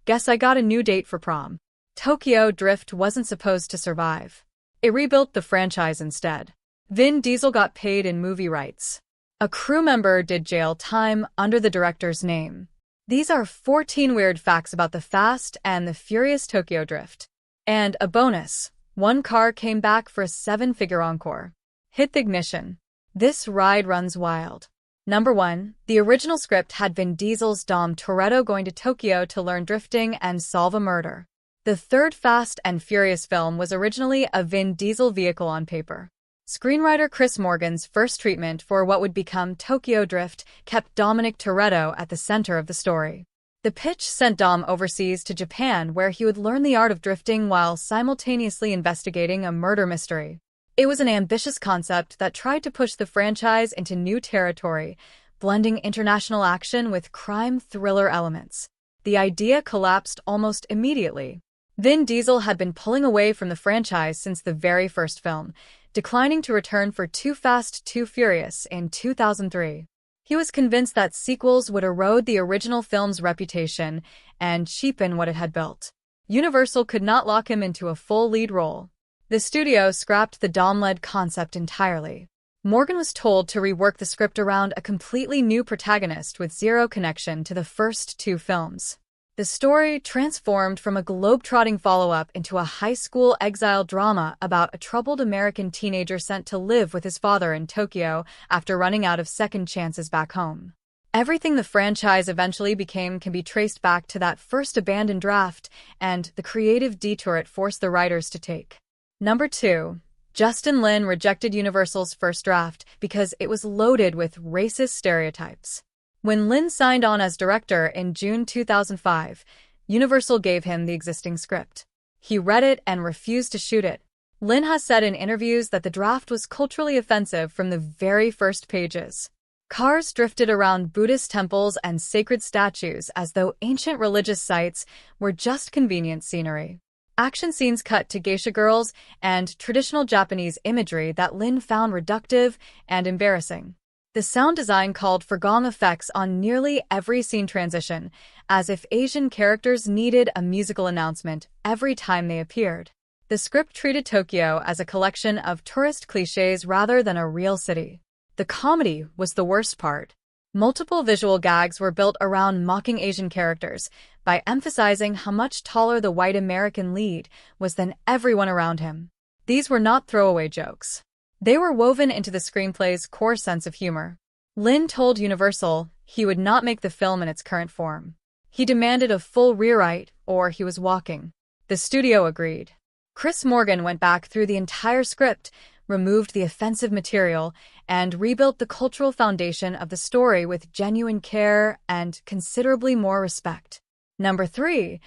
Guess I got a new date for prom. Tokyo Drift wasn't supposed to survive. It rebuilt the franchise instead. Vin Diesel got paid in movie rights. A crew member did jail time under the director's name. These are 14 weird facts about the Fast and the Furious Tokyo Drift. And a bonus, one car came back for a 7-figure encore. Hit the ignition. This ride runs wild. Number 1. The original script had Vin Diesel's Dom Toretto going to Tokyo to learn drifting and solve a murder. The third Fast and Furious film was originally a Vin Diesel vehicle on paper. Screenwriter Chris Morgan's first treatment for what would become Tokyo Drift kept Dominic Toretto at the center of the story. The pitch sent Dom overseas to Japan, where he would learn the art of drifting while simultaneously investigating a murder mystery. It was an ambitious concept that tried to push the franchise into new territory, blending international action with crime thriller elements. The idea collapsed almost immediately. Vin Diesel had been pulling away from the franchise since the very first film, declining to return for Too Fast, Too Furious in 2003. He was convinced that sequels would erode the original film's reputation and cheapen what it had built. Universal could not lock him into a full lead role. The studio scrapped the Dom-led concept entirely. Morgan was told to rework the script around a completely new protagonist with zero connection to the first two films. The story transformed from a globe-trotting follow-up into a high school exile drama about a troubled American teenager sent to live with his father in Tokyo after running out of second chances back home. Everything the franchise eventually became can be traced back to that first abandoned draft and the creative detour it forced the writers to take. Number 2. Justin Lin rejected Universal's first draft because it was loaded with racist stereotypes. When Lin signed on as director in June 2005, Universal gave him the existing script. He read it and refused to shoot it. Lin has said in interviews that the draft was culturally offensive from the very first pages. Cars drifted around Buddhist temples and sacred statues as though ancient religious sites were just convenient scenery. Action scenes cut to geisha girls and traditional Japanese imagery that Lin found reductive and embarrassing. The sound design called for gong effects on nearly every scene transition, as if Asian characters needed a musical announcement every time they appeared. The script treated Tokyo as a collection of tourist cliches rather than a real city. The comedy was the worst part. Multiple visual gags were built around mocking Asian characters by emphasizing how much taller the white American lead was than everyone around him. These were not throwaway jokes. They were woven into the screenplay's core sense of humor. Lin told Universal he would not make the film in its current form. He demanded a full rewrite, or he was walking. The studio agreed. Chris Morgan went back through the entire script, removed the offensive material, and rebuilt the cultural foundation of the story with genuine care and considerably more respect. Number 3.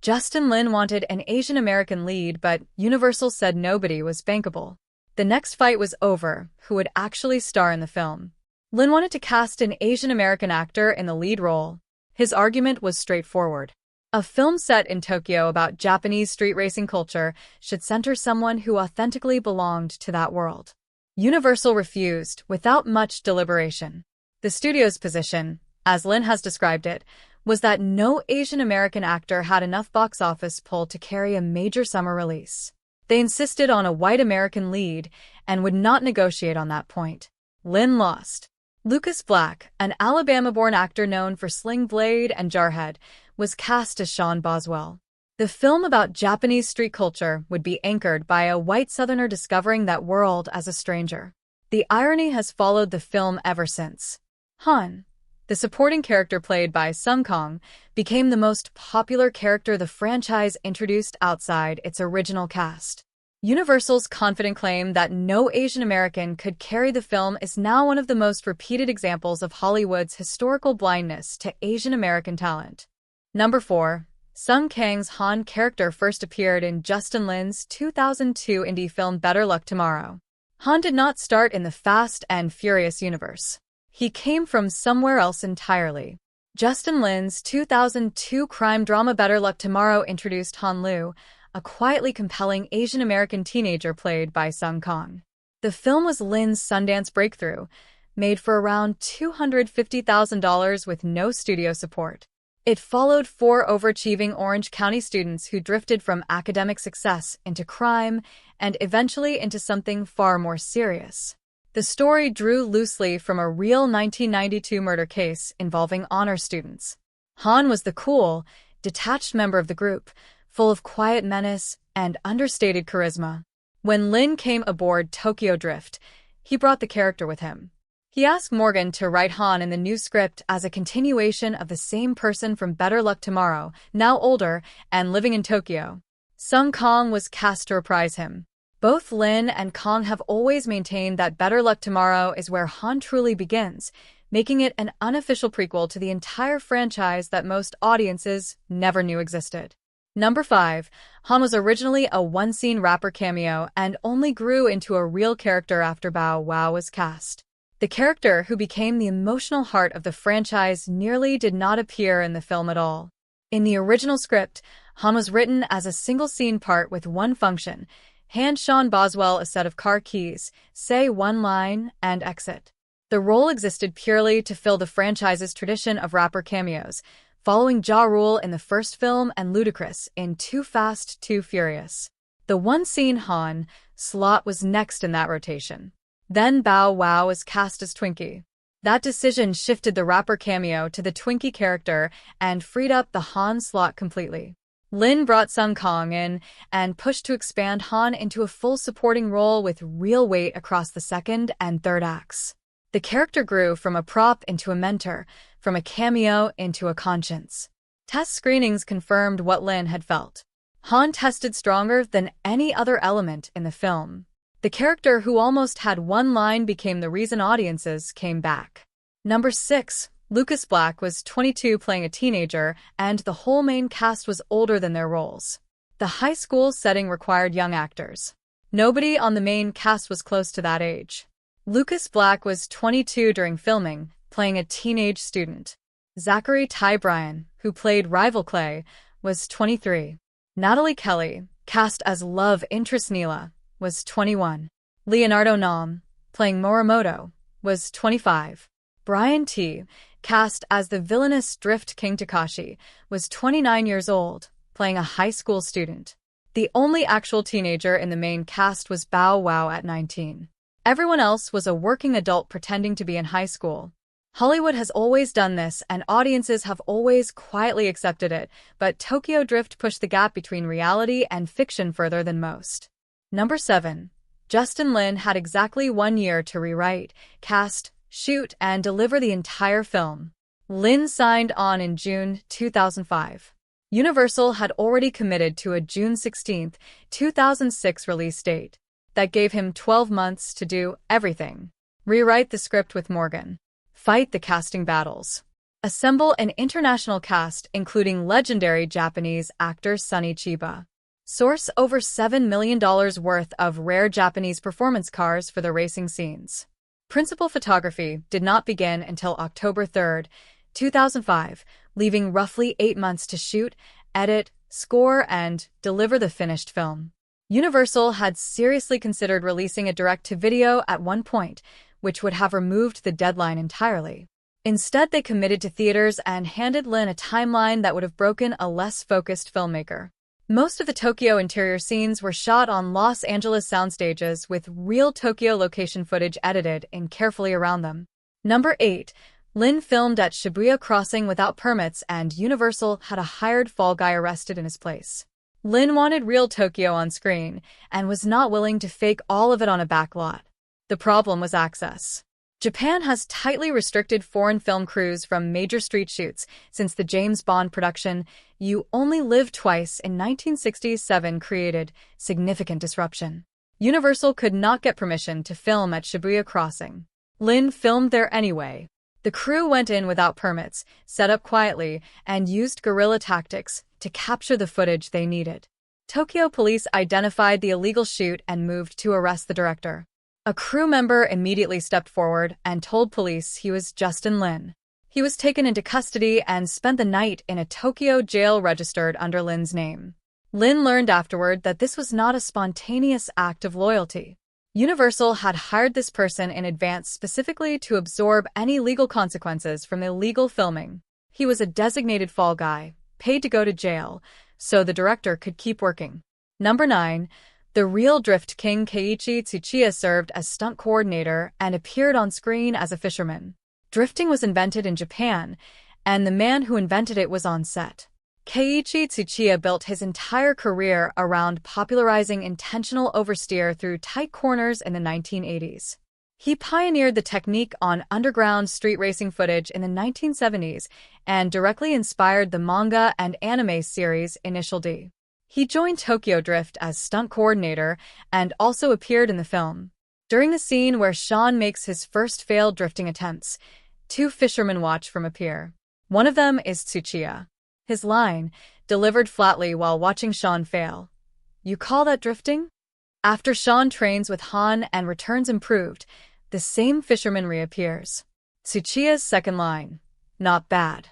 Justin Lin wanted an Asian American lead, but Universal said nobody was bankable. The next fight was over who would actually star in the film. Lin wanted to cast an Asian American actor in the lead role. His argument was straightforward. A film set in Tokyo about Japanese street racing culture should center someone who authentically belonged to that world. Universal refused without much deliberation. The studio's position, as Lin has described it, was that no Asian American actor had enough box office pull to carry a major summer release. They insisted on a white American lead and would not negotiate on that point. Lin lost. Lucas Black, an Alabama-born actor known for Sling Blade and Jarhead, was cast as Sean Boswell. The film about Japanese street culture would be anchored by a white Southerner discovering that world as a stranger. The irony has followed the film ever since. Han, the supporting character played by Sung Kang, became the most popular character the franchise introduced outside its original cast. Universal's confident claim that no Asian American could carry the film is now one of the most repeated examples of Hollywood's historical blindness to Asian American talent. Number 4. Sung Kang's Han character first appeared in Justin Lin's 2002 indie film Better Luck Tomorrow. Han did not start in the Fast and Furious universe. He came from somewhere else entirely. Justin Lin's 2002 crime drama Better Luck Tomorrow introduced Han Liu, a quietly compelling Asian American teenager played by Sung Kang. The film was Lin's Sundance breakthrough, made for around $250,000 with no studio support. It followed four overachieving Orange County students who drifted from academic success into crime and eventually into something far more serious. The story drew loosely from a real 1992 murder case involving honor students. Han was the cool, detached member of the group, full of quiet menace and understated charisma. When Lin came aboard Tokyo Drift, he brought the character with him. He asked Morgan to write Han in the new script as a continuation of the same person from Better Luck Tomorrow, now older and living in Tokyo. Sung Kang was cast to reprise him. Both Lin and Kang have always maintained that Better Luck Tomorrow is where Han truly begins, making it an unofficial prequel to the entire franchise that most audiences never knew existed. Number 5. Han was originally a one-scene rapper cameo and only grew into a real character after Bow Wow was cast. The character, who became the emotional heart of the franchise, nearly did not appear in the film at all. In the original script, Han was written as a single-scene part with one function: hand Sean Boswell a set of car keys, say one line, and exit. The role existed purely to fill the franchise's tradition of rapper cameos, following Ja Rule in the first film and Ludacris in Too Fast, Too Furious. The one-scene Han slot was next in that rotation. Then Bow Wow was cast as Twinkie. That decision shifted the rapper cameo to the Twinkie character and freed up the Han slot completely. Lin brought Sung Kang in and pushed to expand Han into a full supporting role with real weight across the second and third acts. The character grew from a prop into a mentor, from a cameo into a conscience. Test screenings confirmed what Lin had felt. Han tested stronger than any other element in the film. The character, who almost had one line, became the reason audiences came back. Number 6. Lucas Black was 22 playing a teenager, and the whole main cast was older than their roles. The high school setting required young actors. Nobody on the main cast was close to that age. Lucas Black was 22 during filming, playing a teenage student. Zachary Ty Bryan, who played Rival Clay, was 23. Natalie Kelly, cast as love interest Neela, was 21. Leonardo Nam, playing Morimoto, was 25. Brian T., cast as the villainous Drift King Takashi, was 29 years old, playing a high school student. The only actual teenager in the main cast was Bow Wow at 19. Everyone else was a working adult pretending to be in high school. Hollywood has always done this, and audiences have always quietly accepted it, but Tokyo Drift pushed the gap between reality and fiction further than most. Number 7. Justin Lin had exactly 1 year to rewrite, cast, shoot, and deliver the entire film. Lin signed on in June 2005. Universal had already committed to a June 16, 2006 release date. That gave him 12 months to do everything. Rewrite the script with Morgan. Fight the casting battles. Assemble an international cast including legendary Japanese actor Sonny Chiba. Source over $7 million worth of rare Japanese performance cars for the racing scenes. Principal photography did not begin until October 3, 2005, leaving roughly 8 months to shoot, edit, score, and deliver the finished film. Universal had seriously considered releasing a direct-to-video at one point, which would have removed the deadline entirely. Instead, they committed to theaters and handed Lin a timeline that would have broken a less focused filmmaker. Most of the Tokyo interior scenes were shot on Los Angeles soundstages with real Tokyo location footage edited in carefully around them. Number 8. Lin filmed at Shibuya Crossing without permits, and Universal had a hired fall guy arrested in his place. Lin wanted real Tokyo on screen and was not willing to fake all of it on a backlot. The problem was access. Japan has tightly restricted foreign film crews from major street shoots since the James Bond production You Only Live Twice in 1967 created significant disruption. Universal could not get permission to film at Shibuya Crossing. Lin filmed there anyway. The crew went in without permits, set up quietly, and used guerrilla tactics to capture the footage they needed. Tokyo police identified the illegal shoot and moved to arrest the director. A crew member immediately stepped forward and told police he was Justin Lin. He was taken into custody and spent the night in a Tokyo jail registered under Lin's name. Lin learned afterward that this was not a spontaneous act of loyalty. Universal had hired this person in advance specifically to absorb any legal consequences from illegal filming. He was a designated fall guy, paid to go to jail, so the director could keep working. Number 9. The real Drift King Keiichi Tsuchiya served as stunt coordinator and appeared on screen as a fisherman. Drifting was invented in Japan, and the man who invented it was on set. Keiichi Tsuchiya built his entire career around popularizing intentional oversteer through tight corners in the 1980s. He pioneered the technique on underground street racing footage in the 1970s and directly inspired the manga and anime series Initial D. He joined Tokyo Drift as stunt coordinator and also appeared in the film. During the scene where Sean makes his first failed drifting attempts, two fishermen watch from a pier. One of them is Tsuchiya. His line, delivered flatly while watching Sean fail. "You call that drifting?" After Sean trains with Han and returns improved, the same fisherman reappears. Tsuchiya's second line, "Not bad."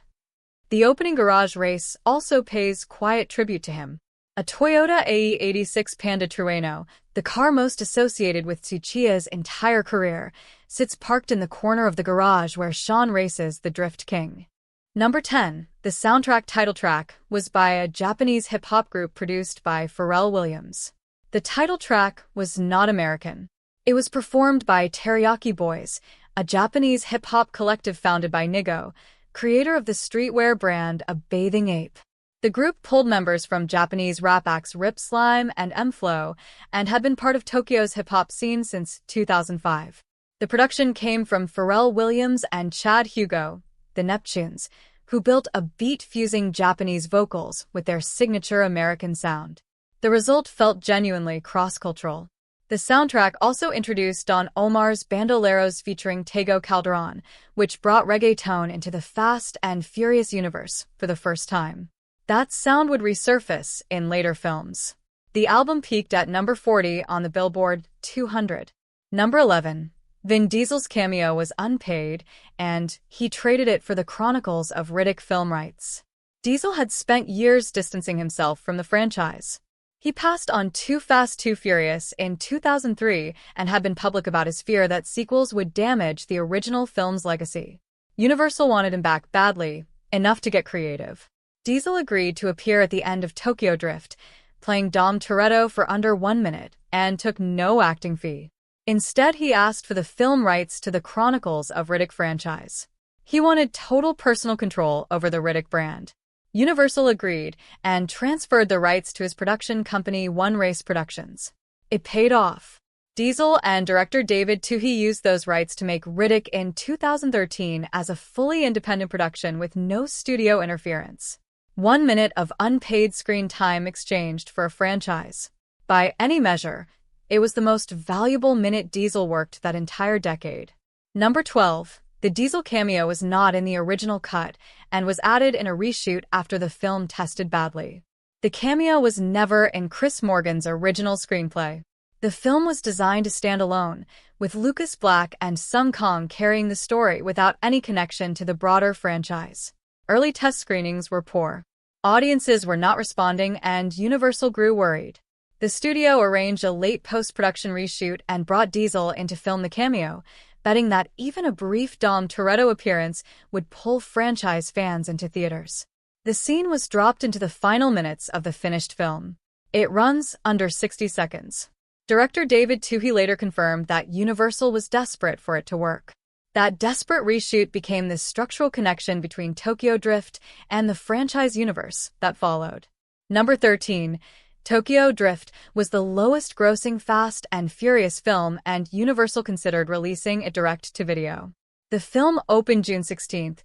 The opening garage race also pays quiet tribute to him. A Toyota AE86 Panda Trueno, the car most associated with Tsuchiya's entire career, sits parked in the corner of the garage where Sean races the Drift King. Number 10. The soundtrack title track was by a Japanese hip-hop group produced by Pharrell Williams. The title track was not American. It was performed by Teriyaki Boys, a Japanese hip-hop collective founded by Nigo, creator of the streetwear brand A Bathing Ape. The group pulled members from Japanese rap acts Rip Slime and M-Flow and had been part of Tokyo's hip-hop scene since 2005. The production came from Pharrell Williams and Chad Hugo, the Neptunes, who built a beat-fusing Japanese vocals with their signature American sound. The result felt genuinely cross-cultural. The soundtrack also introduced Don Omar's Bandoleros featuring Tego Calderon, which brought reggaeton into the Fast and Furious universe for the first time. That sound would resurface in later films. The album peaked at number 40 on the Billboard 200. Number 11. Vin Diesel's cameo was unpaid, and he traded it for the Chronicles of Riddick film rights. Diesel had spent years distancing himself from the franchise. He passed on Too Fast, Too Furious in 2003 and had been public about his fear that sequels would damage the original film's legacy. Universal wanted him back badly, enough to get creative. Diesel agreed to appear at the end of Tokyo Drift, playing Dom Toretto for under 1 minute, and took no acting fee. Instead, he asked for the film rights to the Chronicles of Riddick franchise. He wanted total personal control over the Riddick brand. Universal agreed and transferred the rights to his production company One Race Productions. It paid off. Diesel and director David Twohy used those rights to make Riddick in 2013 as a fully independent production with no studio interference. 1 minute of unpaid screen time exchanged for a franchise. By any measure, it was the most valuable minute Diesel worked that entire decade. Number 12. The Diesel cameo was not in the original cut and was added in a reshoot after the film tested badly. The cameo was never in Chris Morgan's original screenplay. The film was designed to stand alone, with Lucas Black and Sung Kang carrying the story without any connection to the broader franchise. Early test screenings were poor. Audiences were not responding, and Universal grew worried. The studio arranged a late post-production reshoot and brought Diesel in to film the cameo, betting that even a brief Dom Toretto appearance would pull franchise fans into theaters. The scene was dropped into the final minutes of the finished film. It runs under 60 seconds. Director David Twohy later confirmed that Universal was desperate for it to work. That desperate reshoot became the structural connection between Tokyo Drift and the franchise universe that followed. Number 13. Tokyo Drift was the lowest-grossing Fast and Furious film, and Universal considered releasing it direct-to-video. The film opened June 16,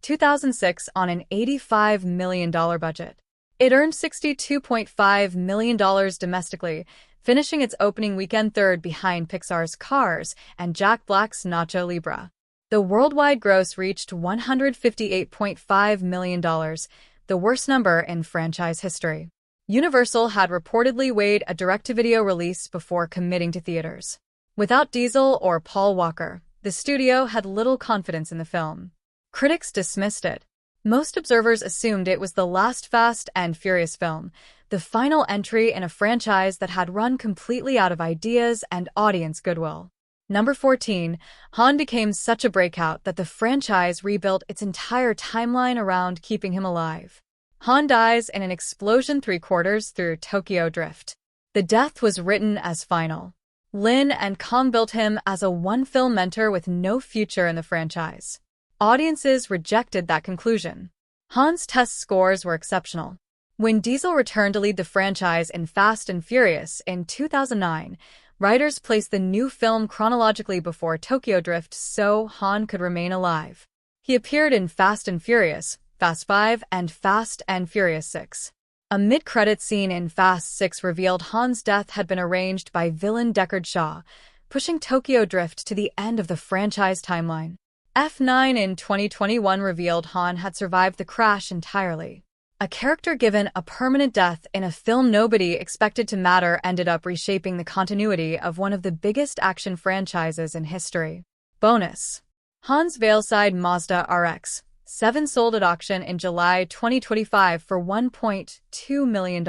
2006 on an $85 million budget. It earned $62.5 million domestically, finishing its opening weekend third behind Pixar's Cars and Jack Black's Nacho Libre. The worldwide gross reached $158.5 million, the worst number in franchise history. Universal had reportedly weighed a direct-to-video release before committing to theaters. Without Diesel or Paul Walker, the studio had little confidence in the film. Critics dismissed it. Most observers assumed it was the last Fast and Furious film, the final entry in a franchise that had run completely out of ideas and audience goodwill. Number 14, Han became such a breakout that the franchise rebuilt its entire timeline around keeping him alive. Han dies in an explosion 3/4 through Tokyo Drift. The death was written as final. Lin and Kong built him as a one-film mentor with no future in the franchise. Audiences rejected that conclusion. Han's test scores were exceptional. When Diesel returned to lead the franchise in Fast and Furious in 2009, writers placed the new film chronologically before Tokyo Drift so Han could remain alive. He appeared in Fast and Furious, Fast 5, and Fast and Furious 6. A mid-credits scene in Fast 6 revealed Han's death had been arranged by villain Deckard Shaw, pushing Tokyo Drift to the end of the franchise timeline. F9 in 2021 revealed Han had survived the crash entirely. A character given a permanent death in a film nobody expected to matter ended up reshaping the continuity of one of the biggest action franchises in history. Bonus: Han's Veilside Mazda RX-7 sold at auction in July 2025 for $1.2 million.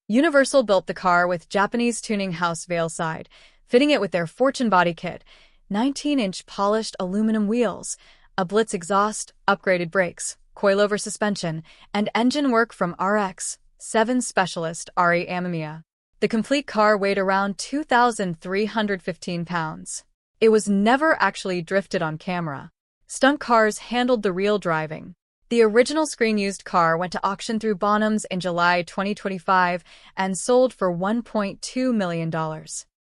Universal built the car with Japanese tuning house Veilside, fitting it with their Fortune body kit, 19-inch polished aluminum wheels, a Blitz exhaust, upgraded brakes, coilover suspension, and engine work from RX-7 specialist Ari Amamiya. The complete car weighed around 2,315 pounds. It was never actually drifted on camera. Stunt cars handled the real driving. The original screen-used car went to auction through Bonhams in July 2025 and sold for $1.2 million.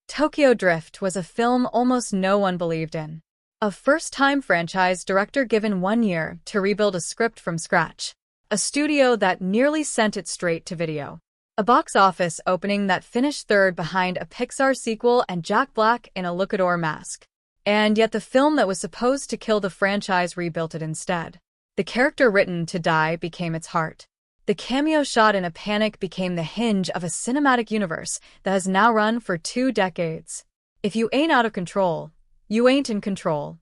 Tokyo Drift was a film almost no one believed in. A first-time franchise director given 1 year to rebuild a script from scratch. A studio that nearly sent it straight to video. A box office opening that finished third behind a Pixar sequel and Jack Black in a luchador mask. And yet the film that was supposed to kill the franchise rebuilt it instead. The character written to die became its heart. The cameo shot in A Panic became the hinge of a cinematic universe that has now run for 2 decades. If you ain't out of control, you ain't in control.